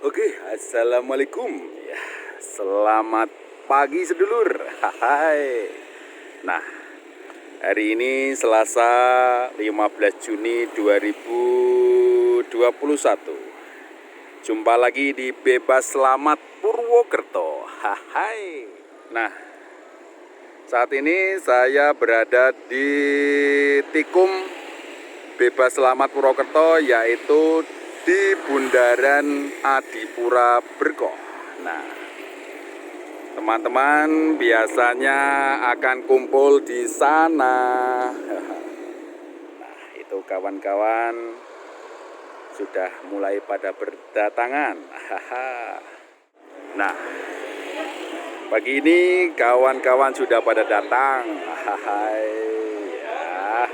Oke, assalamualaikum. Ya, selamat pagi sedulur. Hai. Nah, hari ini Selasa 15 Juni 2021. Jumpa lagi di Bebaselamat Purwokerto. Hai. Nah, saat ini saya berada di Tikum Bebaselamat Purwokerto, yaitu di Bundaran Adipura Berkoh. Nah, teman-teman biasanya akan kumpul di sana. Nah, itu kawan-kawan sudah mulai pada berdatangan. Nah, pagi ini kawan-kawan sudah pada datang. Ya,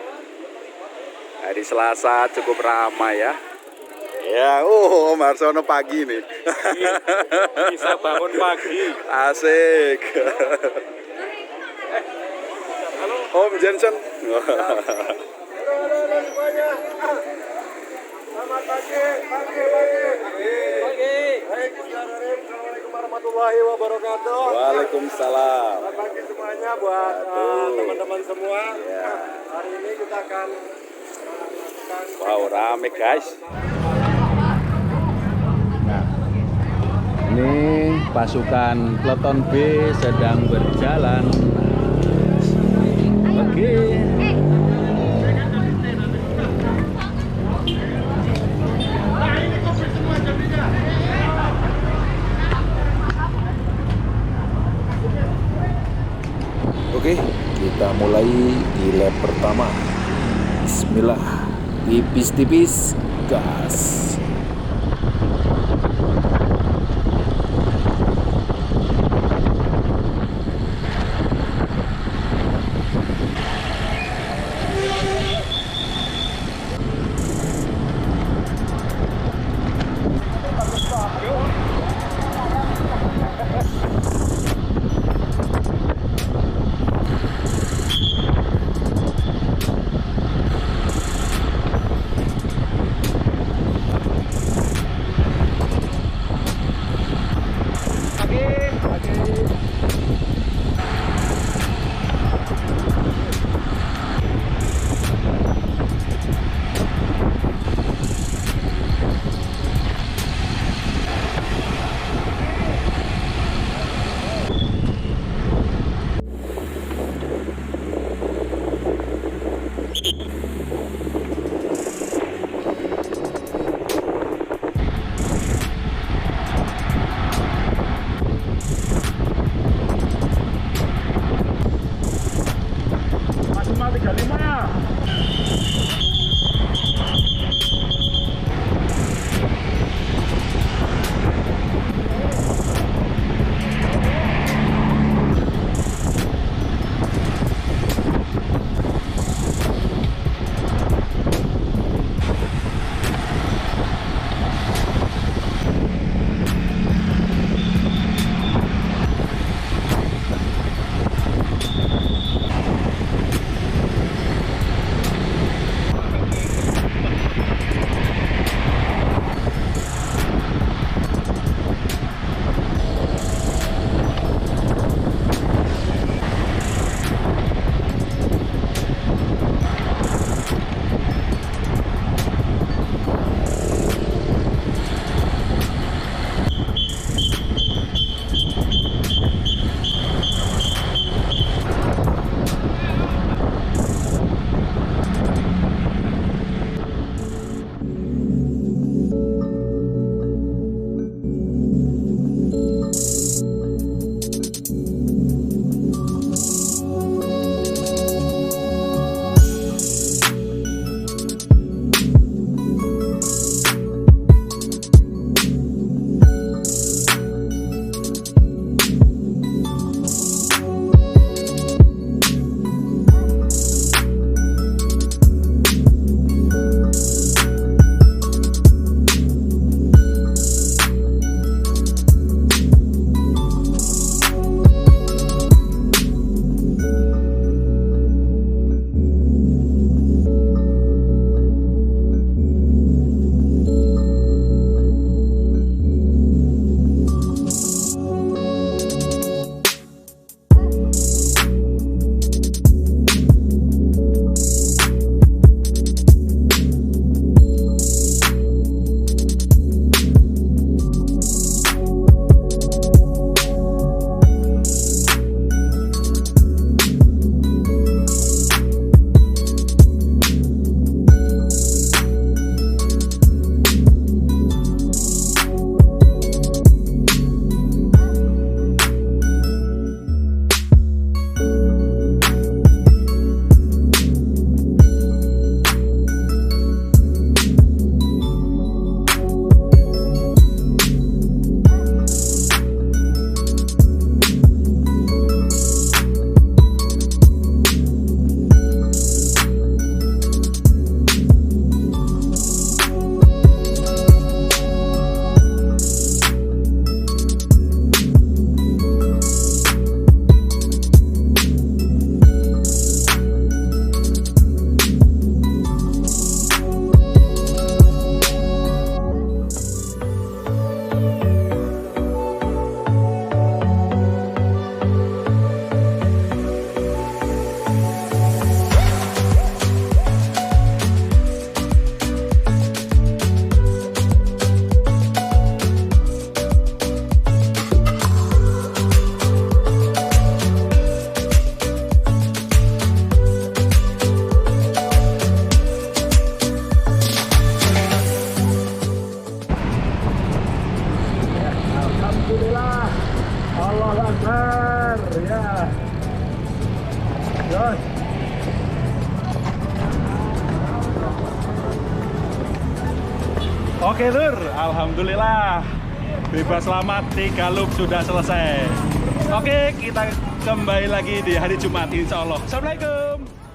hari Selasa cukup ramai ya. Ya, Om Harsono pagi nih. Bisa bangun pagi. Asik. Om Johnson. Halo semuanya. Selamat pagi. Baik, Assalamualaikum warahmatullahi wabarakatuh. Waalaikumsalam. Selamat pagi semuanya buat teman-teman semua. Ya. Hari ini kita akan melakukan. Wow, rame guys. Ini pasukan Peleton B sedang berjalan. Oke. Oke, kita mulai di lap pertama. Bismillah, tipis-tipis, gas. Oke Lur, alhamdulillah bebas selamat 3 loop sudah selesai. Oke, kita kembali lagi di hari Jumat insya Allah. Assalamualaikum.